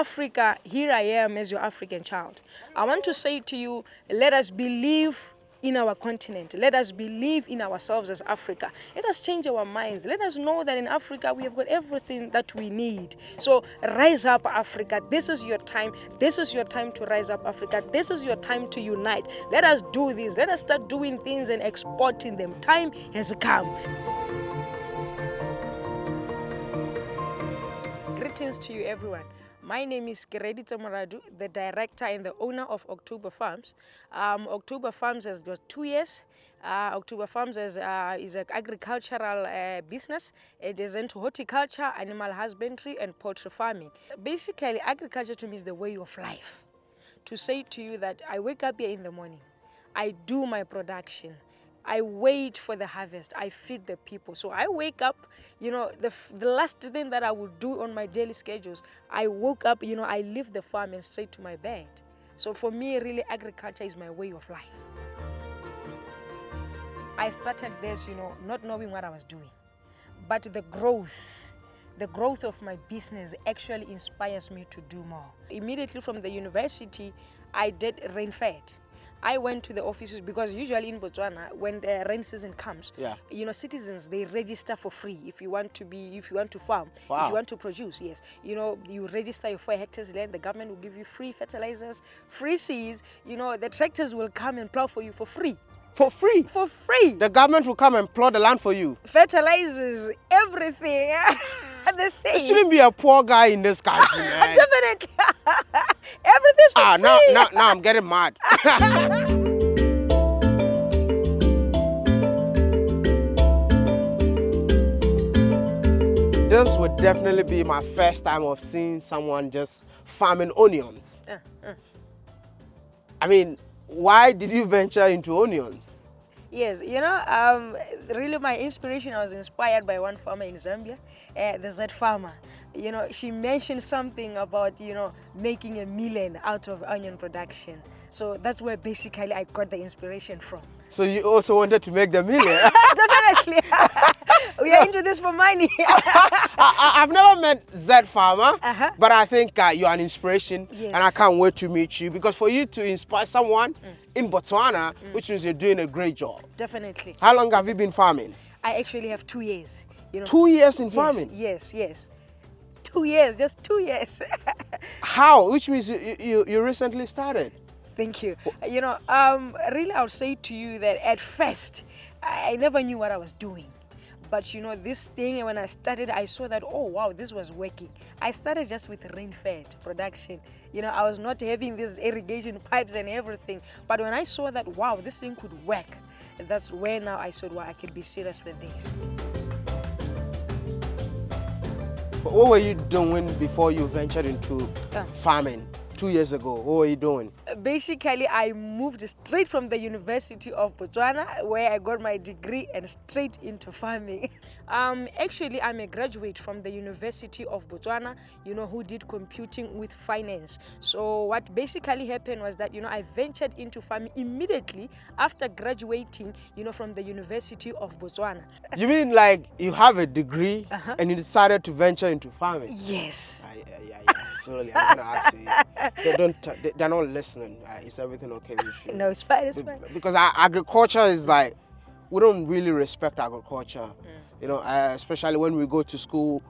Africa, here I am as your African child. I want to say to you, let us believe in our continent. Let us believe in ourselves as Africa. Let us change our minds. Let us know that in Africa we have got everything that we need. So rise up, Africa. This is your time. This is your time to rise up, Africa. This is your time to unite. Let us do this. Let us start doing things and exporting them. Time has come. Greetings to you, everyone. My name is Keredita Moradu, the director and the owner of October Farms. October Farms has got 2 years. October Farms is an agricultural business. It is into horticulture, animal husbandry, and poultry farming. Basically, agriculture to me is the way of life. To say to you that I wake up here in the morning, I do my production, I wait for the harvest, I feed the people. So I wake up, the last thing that I would do on my daily schedules, I woke up, I leave the farm and straight to my bed. So for me, really, agriculture is my way of life. I started this, not knowing what I was doing. But the growth of my business actually inspires me to do more. Immediately from the university, I did rain-fed. I went to the offices because usually in Botswana, when the rain season comes, citizens, they register for free if you want to farm, if you want to produce, yes. You register your 4 hectares land, the government will give you free fertilizers, free seeds, the tractors will come and plow for you for free. For free? For free. The government will come and plow the land for you? Fertilizers, everything. The seeds. There shouldn't be a poor guy in this country, man. Definitely. Everything's for free. Now I'm getting mad. This would definitely be my first time of seeing someone just farming onions. I mean, why did you venture into onions? Yes, really my inspiration, I was inspired by one farmer in Zambia, the Z farmer. She mentioned something about, making a million out of onion production. So that's where basically I got the inspiration from. So you also wanted to make the million? Definitely. We are into this for money. I've never met Z farmer, but I think you're an inspiration, yes. And I can't wait to meet you, because for you to inspire someone in Botswana, which means you're doing a great job. Definitely. How long have you been farming? I actually have 2 years. 2 years in farming? Yes. 2 years, just 2 years. How? Which means you recently started. Thank you. Really, I would say to you that at first, I never knew what I was doing. But this thing, when I started, I saw that, oh wow, this was working. I started just with rain-fed production. I was not having these irrigation pipes and everything. But when I saw that, wow, this thing could work, that's where now I said, wow, I could be serious with this. What were you doing before you ventured into farming 2 years ago? What were you doing? Basically, I moved straight from the University of Botswana, where I got my degree, and straight into farming. Actually, I'm a graduate from the University of Botswana, who did computing with finance. So what basically happened was that, I ventured into farming immediately after graduating, from the University of Botswana. You mean like you have a degree and you decided to venture into farming? Yes. Sorry, I'm gonna ask you. They're not listening. Is everything okay with you? No, it's fine. It's fine. Because agriculture is like, we don't really respect agriculture. Especially when we go to school.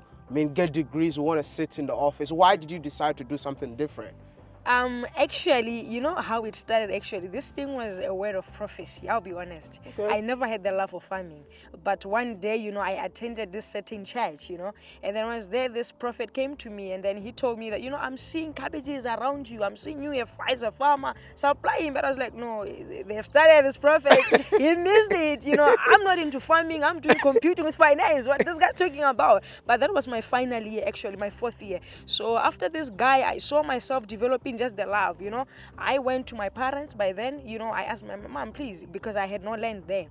Get degrees. We want to sit in the office. Why did you decide to do something different? Actually, how it started. Actually, this thing was a word of prophecy, I'll be honest. I never had the love of farming, but one day, I attended this certain church, and then was there, this prophet came to me, and then he told me that, I'm seeing cabbages around you, I'm seeing you as a farmer, supply him. But I was like, no, they have started this prophet, he missed it. I'm not into farming, I'm doing computing with finance. What this guy's talking about? But that was my final year, actually, my 4th year. So after this guy, I saw myself developing just the love. I went to my parents. By then, I asked my mom, please, because I had no land there.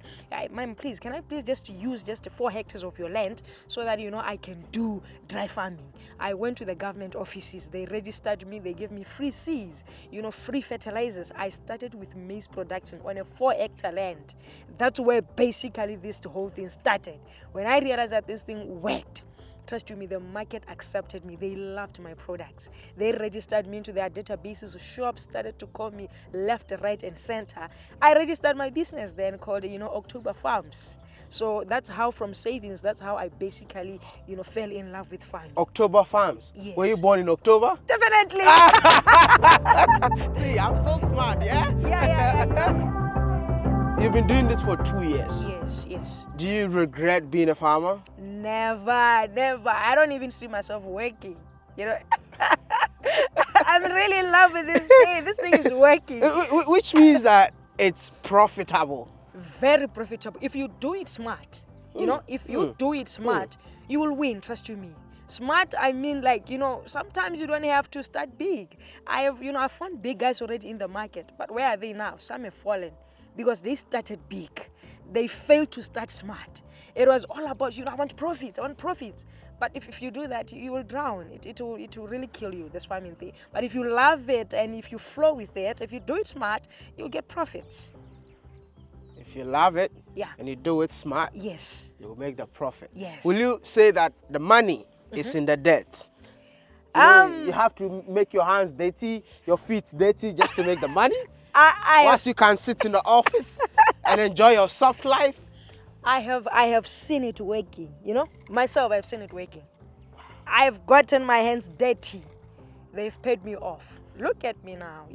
Mom, please, can I please just use just 4 hectares of your land so that I can do dry farming? I went to the government offices. They registered me. They gave me free seeds, free fertilizers. I started with maize production on a 4-hectare land. That's where basically this whole thing started. When I realized that this thing worked, trust you me, the market accepted me. They loved my products. They registered me into their databases. Shops started to call me left, right, and center. I registered my business then called, October Farms. So that's how, from savings, that's how I basically, fell in love with farming. October Farms. Yes. Were you born in October? Definitely. See, I'm so smart, yeah? Yeah. You've been doing this for 2 years. Yes. Do you regret being a farmer? Never. I don't even see myself working. I'm really in love with this thing. This thing is working. Which means that it's profitable. Very profitable. If you do it smart, if you do it smart, you will win, trust you me. Smart, I mean, sometimes you don't have to start big. I found big guys already in the market, but where are they now? Some have fallen because they started big. They failed to start smart. It was all about, I want profits. But if you do that, you will drown. It will really kill you, this farming thing. But if you love it and if you flow with it, if you do it smart, you'll get profits. If you love it, yeah, and you do it smart, yes, you'll make the profit. Yes. Will you say that the money is in the dirt? You have to make your hands dirty, your feet dirty just to make the money? Once you can sit in the office and enjoy your soft life? I have seen it working, Myself, I've seen it working. I've gotten my hands dirty. They've paid me off. Look at me now.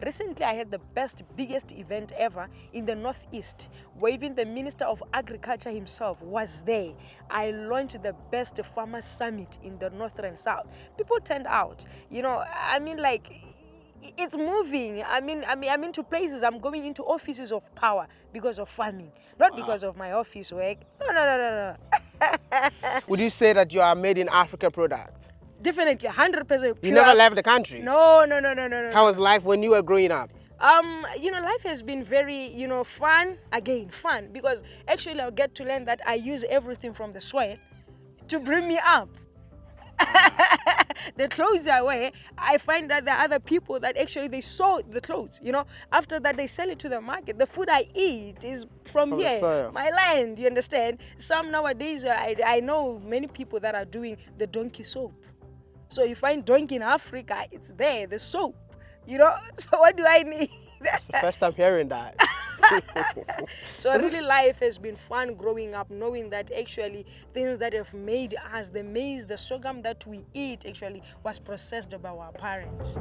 Recently I had the biggest event ever in the Northeast, where even the Minister of Agriculture himself was there. I launched the best farmer summit in the North and South. People turned out. It's moving. I'm into places. I'm going into offices of power because of farming, not because of my office work. No. Would you say that you are made in Africa product? Definitely, 100%. You never left the country? No. How was life when you were growing up? Life has been very, fun, because actually I'll get to learn that I use everything from the soil to bring me up. The clothes I wear, I find that there are other people that actually they sew the clothes, After that, they sell it to the market. The food I eat is from here, my land, you understand? Some nowadays, I know many people that are doing the donkey soap. So you find donkey in Africa, it's there, the soap, So what do I need? That's the first time hearing that. So really life has been fun growing up, knowing that actually things that have made us, the maize, the sorghum that we eat actually was processed by our parents.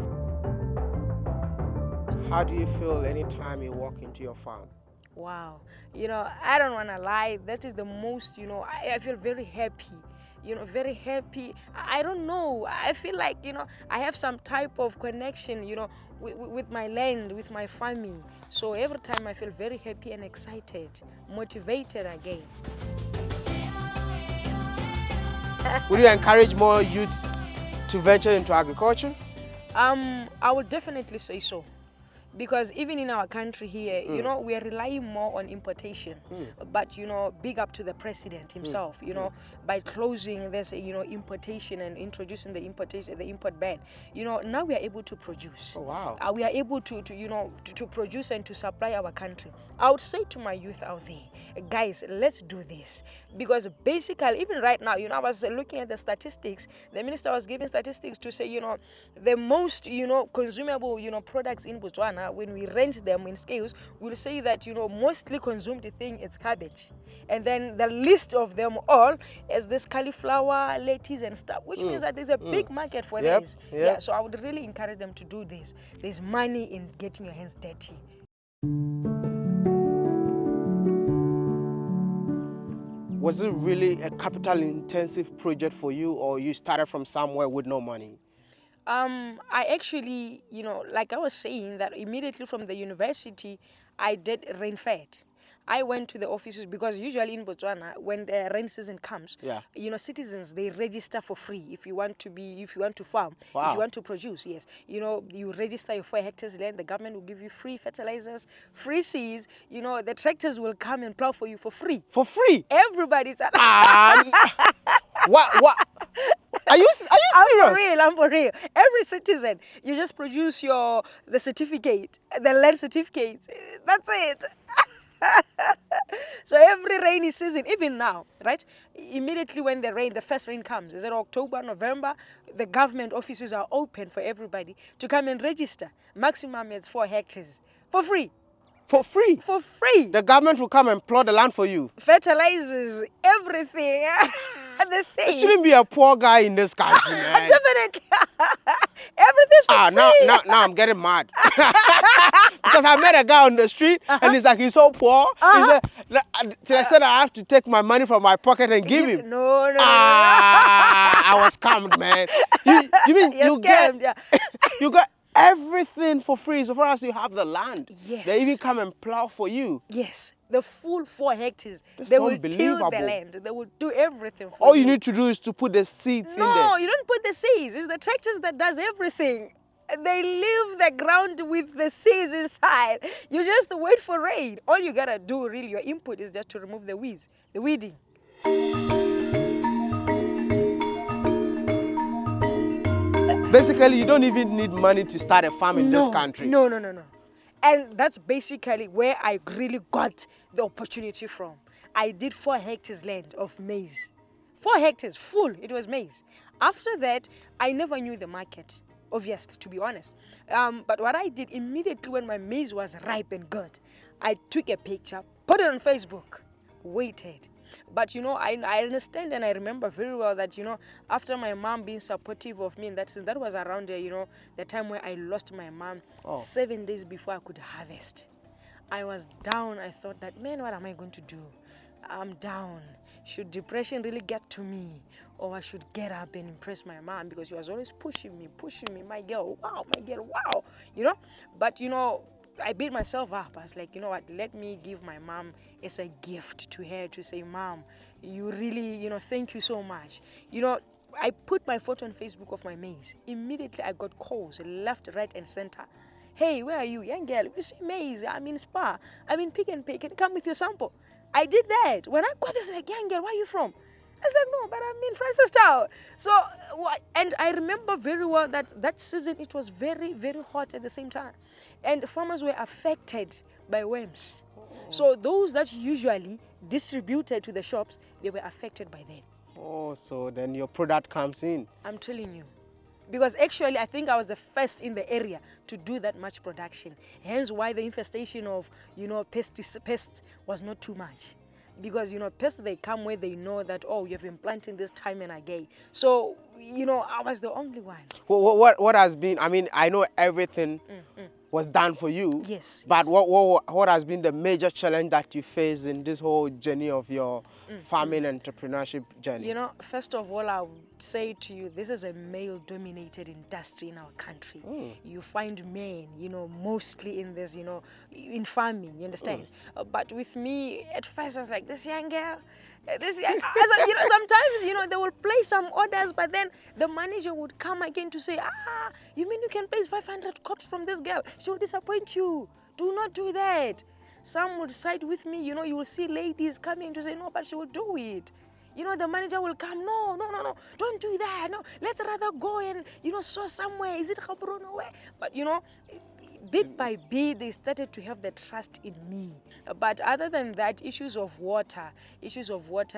How do you feel anytime you walk into your farm? Wow. I don't want to lie. That is the most, I feel very happy. Very happy. I don't know. I feel like, I have some type of connection, with my land, with my farming. So every time I feel very happy and excited, motivated again. Would you encourage more youth to venture into agriculture? I would definitely say so. Because even in our country here, we are relying more on importation. But, big up to the president himself, by closing this, importation and introducing the import ban. Now we are able to produce. Oh, wow. We are able to produce and to supply our country. I would say to my youth out there, guys, let's do this. Because basically, even right now, I was looking at the statistics. The minister was giving statistics to say, the most, consumable, products in Botswana, when we range them in scales, we'll say that, mostly consumed thing is cabbage. And then the list of them all is this cauliflower, lettuce and stuff, which means that there's a big market for this. Yeah, so I would really encourage them to do this. There's money in getting your hands dirty. Was it really a capital intensive project for you, or you started from somewhere with no money? I actually, like I was saying, that immediately from the university, I did rain-fed. I went to the offices because usually in Botswana, when the rain season comes, citizens, they register for free if you want to farm, if you want to produce, yes. You register your 4 hectares land, the government will give you free fertilizers, free seeds, the tractors will come and plow for you for free. For free? Everybody's... What? Are you serious? I'm for real. Every citizen, you just produce the certificate, the land certificate. That's it. So every rainy season, even now, right? Immediately when the first rain comes, is it October, November, the government offices are open for everybody to come and register. Maximum is 4 hectares for free. For free? For free. The government will come and plow the land for you. Fertilizes everything. There shouldn't be a poor guy in this country, man. Definitely. Everything's for free. Now I'm getting mad. Because I met a guy on the street and he's like, he's so poor. He said, I said I have to take my money from my pocket and give him. No. I was scammed, man. You mean You're scammed, yeah. You got everything for free so far as you have the land. Yes. They even come and plow for you. Yes. The full 4 hectares. That's they will till the land. They will do everything for you. All you need to do is to put the seeds in there. No, you don't put the seeds. It's the tractors that does everything. They leave the ground with the seeds inside. You just wait for rain. All you gotta do, really, your input is just to remove the weeds, the weeding. Basically, you don't even need money to start a farm in this country. No. And that's basically where I really got the opportunity from. I did 4 hectares land of maize. 4 hectares, full, it was maize. After that, I never knew the market, obviously, to be honest. But what I did immediately when my maize was ripe and good, I took a picture, put it on Facebook, waited. But, I understand and I remember very well that, after my mom being supportive of me in that sense, that was around, the time where I lost my mom, 7 days before I could harvest. I was down. I thought that, man, what am I going to do? I'm down. Should depression really get to me? Or I should get up and impress my mom, because she was always pushing me, my girl, wow. But, I beat myself up. I was like, you know what, let me give my mom as a gift to her, to say, Mom, you really, thank you so much. I put my photo on Facebook of my maize. Immediately I got calls left, right, and center. Hey, where are you? Young girl, you see maize, I'm in Spa, I'm in Pick and Pay, can you come with your sample? I did that. When I got this, like, young girl, where are you from? I said, no, but I'm in Francistown. So, and I remember very well that season, it was very, very hot at the same time. And farmers were affected by worms. So those that usually distributed to the shops, they were affected by them. Oh, so then your product comes in. I'm telling you. Because actually, I think I was the first in the area to do that much production. Hence why the infestation of, pests was not too much. Because, pests, they come where they know that, oh, you've been planting this time and again. So, I was the only one. What has been, I know everything was done for you. Yes. But what has been the major challenge that you face in this whole journey of your farming entrepreneurship journey? First of all, I would say to you, this is a male-dominated industry in our country. You find men, mostly in this, in farming, you understand? But with me, at first, I was like, this young girl, sometimes, they will place some orders, but then the manager would come again to say, you mean you can place 500 crops from this girl? She will disappoint you. Do not do that. Some would side with me, you will see ladies coming to say, no, but she will do it. The manager will come, no, don't do that. No, let's rather go and, sow somewhere. Is it Gaborone? Where? But, bit by bit, they started to have the trust in me. But other than that, issues of water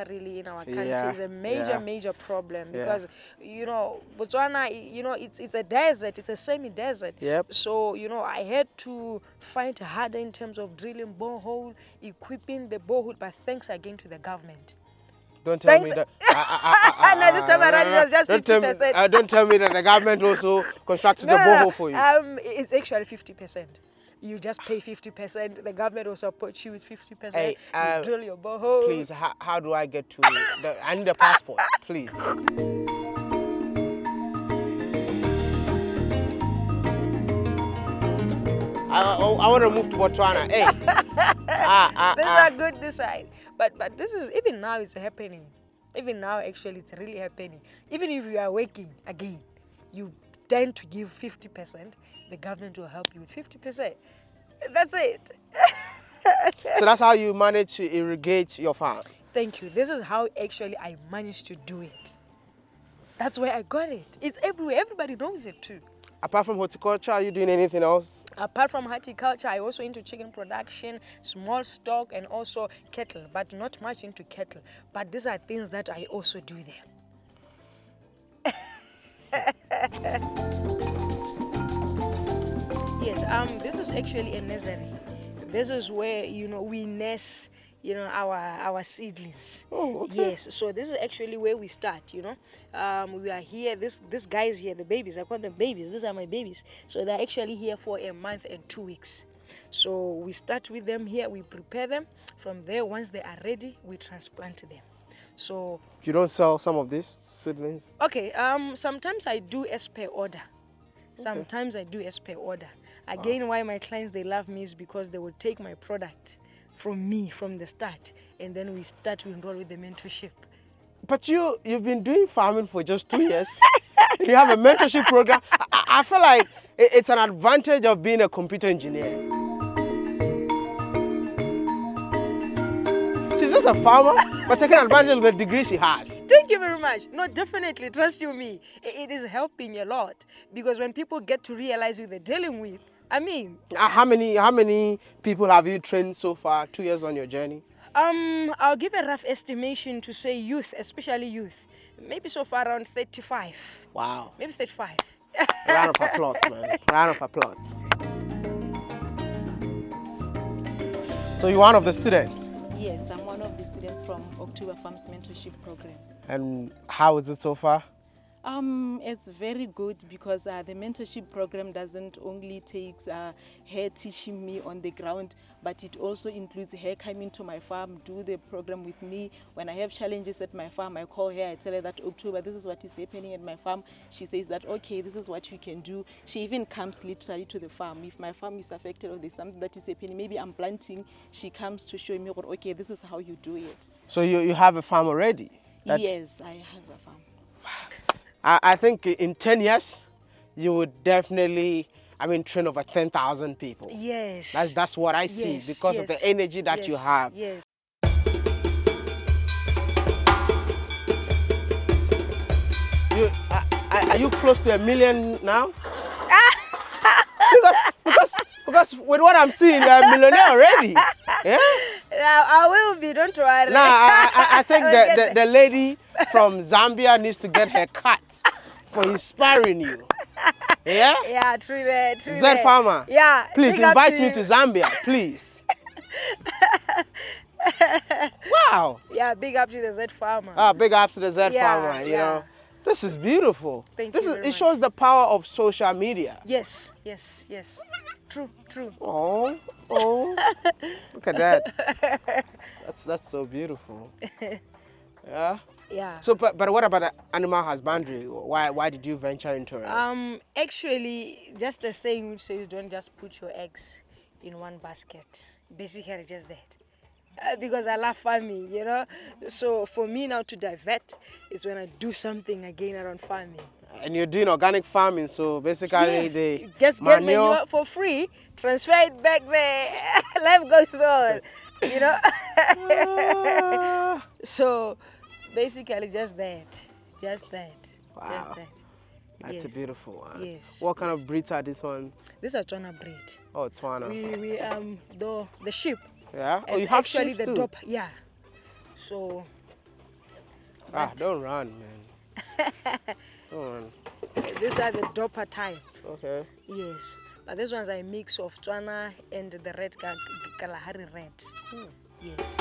really in our country is a major problem. Because, Botswana, it's a desert, it's a semi-desert. Yep. So, I had to fight harder in terms of drilling borehole, equipping the borehole, but thanks again to the government. Don't tell me that. No, this time around it was just 50%. Don't tell me that the government also constructed the borehole for you. It's actually 50%. You just pay 50%. The government will support you with 50%. Hey, you drill your borehole. Please, how do I get to I need a passport, please. I want to move to Botswana. Hey. This is a good design. But this is, even now it's happening. Even now, actually, it's really happening. Even if you are working again, you tend to give 50%, the government will help you with 50%. That's it. So that's how you manage to irrigate your farm? Thank you. This is how actually I managed to do it. That's where I got it. It's everywhere. Everybody knows it too. Apart from horticulture, are you doing anything else? Apart from horticulture, I also into chicken production, small stock, and also cattle, but not much into cattle. But these are things that I also do there. Yes, this is actually a nursery. This is where, you know, we nurse, you know, our seedlings. Oh, okay. Yes, so this is actually where we start, you know. We are here, this guys here, the babies, I call them babies, these are my babies. So they're actually here for a month and 2 weeks. So we start with them here, we prepare them. From there, once they are ready, we transplant them. So you don't sell some of these seedlings? Okay, sometimes I do as per order. Sometimes I do as per order. Again, why my clients, they love me is because they will take my product from me from the start, and then we start to enroll with the mentorship. But you've been doing farming for just 2 years. You have a mentorship program. I feel like it's an advantage of being a computer engineer. She's just a farmer, but taking advantage of the degree she has. Thank you very much. No, definitely, trust you me. It is helping a lot, because when people get to realize who they're dealing with, I mean... How many people have you trained so far, 2 years on your journey? I'll give a rough estimation to say youth, especially youth. Maybe so far around 35. Wow. Maybe 35. Round of applause, man. Round of applause. So you're one of the students? Yes, I'm one of the students from October Farms Mentorship Program. And how is it so far? It's very good, because the mentorship program doesn't only take her teaching me on the ground, but it also includes her coming to my farm, do the program with me. When I have challenges at my farm, I call her, I tell her that October, this is what is happening at my farm. She says that, okay, this is what you can do. She even comes literally to the farm. If my farm is affected or there's something that is happening, maybe I'm planting, she comes to show me, okay, this is how you do it. So you have a farm already? Yes, I have a farm. I think in 10 years, you would definitely, train over 10,000 people. Yes. That's what I see, because of the energy that you have. Yes. Are you close to 1 million now? because with what I'm seeing, you're a millionaire already. Yeah? Now, I will be, don't worry. No, I think the lady from Zambia needs to get her cut for inspiring you. Yeah? Yeah, true that. Z Farmer. Yeah. Please invite me to Zambia, please. Wow. Yeah, big up to the Z Farmer. Big up to the Z Farmer, you know. This is beautiful. Thank you very It much. shows the power of social media. Yes. True. Oh, look at that. That's so beautiful. Yeah. Yeah. So, but what about the animal husbandry? Why did you venture into it? Actually, just the saying which says, don't just put your eggs in one basket. Basically, just that. Because I love farming, you know. So for me now to divert is when I do something again around farming. And you're doing organic farming, so basically the just get manure for free, transfer it back there, life goes on, you know. So basically just that. Wow. Just that. That's a beautiful one. Yes. What kind of breeds are these ones? These are Tswana breed. Oh, Tswana. We the sheep. Yeah. Oh, you have actually sheep the too? dope. Yeah. So. Don't run, man. Don't run. These are the doper type. Okay. Yes, but this one's a mix of Tswana and the red Kalahari red. Yes.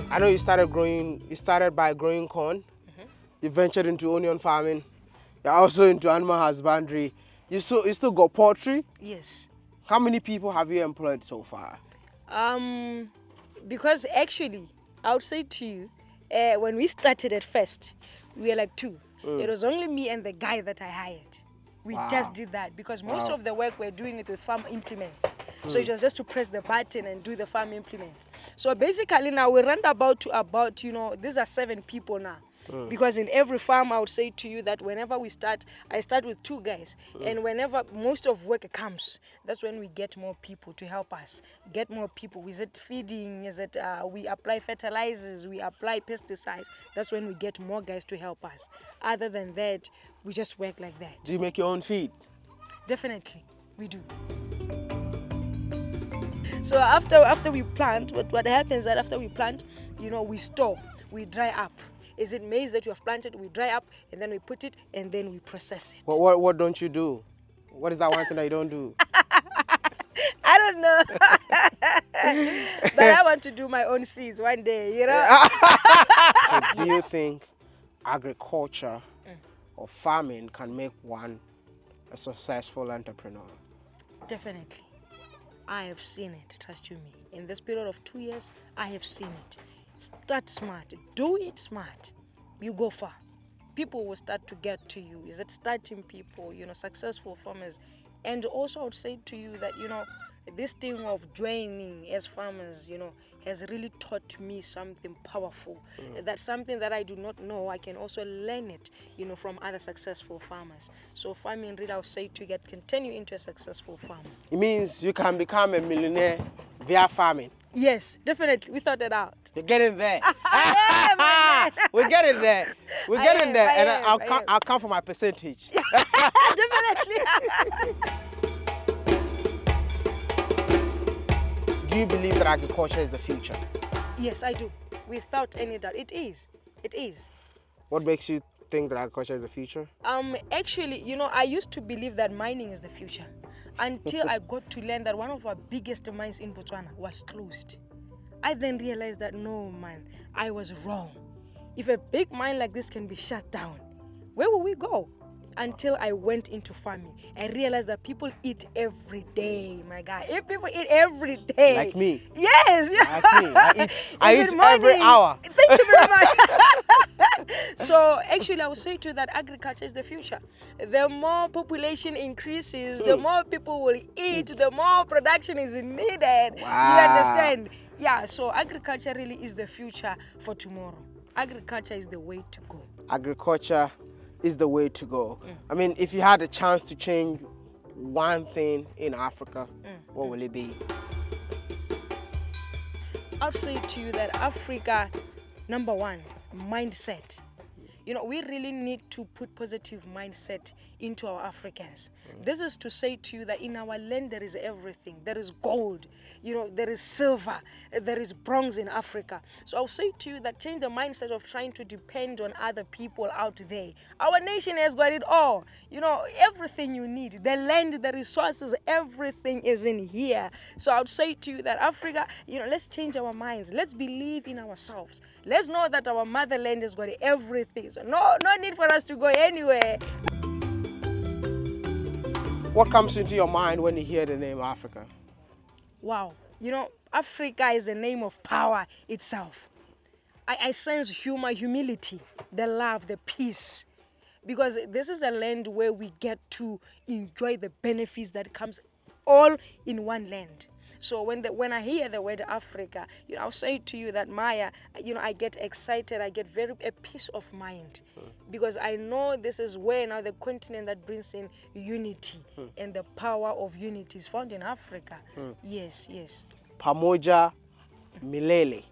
I know you started by growing corn. You ventured into onion farming. You're also into animal husbandry. You still got poultry? Yes. How many people have you employed so far? Because actually, I would say to you, when we started at first, we were like 2. It was only me and the guy that I hired. We just did that because most of the work we're doing it with farm implements. So it was just to press the button and do the farm implements. So basically now we run about, these are 7 people now. Because in every farm, I would say to you that whenever we start, I start with 2 guys. And whenever most of work comes, that's when we get more people to help us. Get more people. Is it feeding? Is it we apply fertilizers? We apply pesticides? That's when we get more guys to help us. Other than that, we just work like that. Do you make your own feed? Definitely, we do. So after we plant, what happens is that after we plant, we store, we dry up. Is it maize that you have planted? We dry up and then we put it and then we process it. What don't you do? What is that one thing that you don't do? I don't know. But I want to do my own seeds one day, So do you think agriculture or farming can make one a successful entrepreneur? Definitely. I have seen it, trust you me. In this period of 2 years, I have seen it. Start smart. Do it smart. You go far. People will start to get to you. Is it starting people, successful farmers? And also I would say to you that, this thing of joining as farmers, has really taught me something powerful. That's something that I do not know. I can also learn it, from other successful farmers. So farming, really, I'll say to you, can turn you into a successful farmer. It means you can become a millionaire via farming. Yes, definitely. We thought it out. You're getting there. We're getting there. We're getting there. And I'll come for my percentage. Definitely. Do you believe that agriculture is the future? Yes, I do. Without any doubt. It is. It is. What makes you think that agriculture is the future? Actually, I used to believe that mining is the future until I got to learn that one of our biggest mines in Botswana was closed. I then realized that no, man, I was wrong. If a big mine like this can be shut down, where will we go? Until I went into farming, I realized that people eat every day, my guy. If people eat every day. Like me. Yes. Like me. I eat every hour. Thank you very much. So actually, I would say to you that agriculture is the future. The more population increases, the more people will eat, the more production is needed. Wow. You understand? Yeah, so agriculture really is the future for tomorrow. Agriculture is the way to go. Agriculture is the way to go. I mean, if you had a chance to change one thing in Africa, what will it be? I'll say to you that Africa, number one, mindset. We really need to put positive mindset into our Africans. This is to say to you that in our land there is everything. There is gold, there is silver, there is bronze in Africa. So I'll say to you that change the mindset of trying to depend on other people out there. Our nation has got it all. Everything you need, the land, the resources, everything is in here. So I would say to you that Africa, let's change our minds. Let's believe in ourselves. Let's know that our motherland has got everything. So no need for us to go anywhere. What comes into your mind when you hear the name Africa? Wow. Africa is a name of power itself. I sense humility, the love, the peace. Because this is a land where we get to enjoy the benefits that comes all in one land. So when I hear the word Africa, I'll say to you that Maya, I get excited, I get a peace of mind, because I know this is where now the continent that brings in unity, and the power of unity is found in Africa. Yes. Pamoja milele.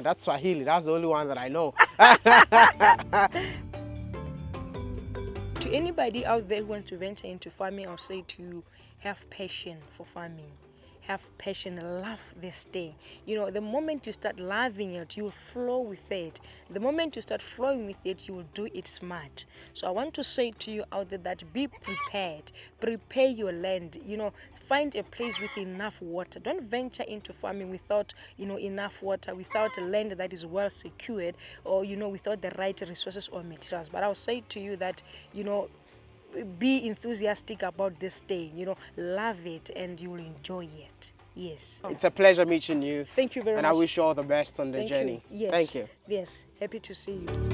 That's Swahili. That's the only one that I know. To anybody out there who wants to venture into farming, I'll say to you, have passion for farming. Have passion, love this thing. The moment you start loving it, you will flow with it. The moment you start flowing with it, you will do it smart. So I want to say to you out there that be prepared. Prepare your land. Find a place with enough water. Don't venture into farming without, enough water, without a land that is well secured, or, without the right resources or materials. But I'll say to you that, be enthusiastic about this thing, love it, and you'll enjoy it. Yes. It's a pleasure meeting you. Thank you very much. And I wish you all the best on the journey. Yes. Thank you. Yes. Happy to see you.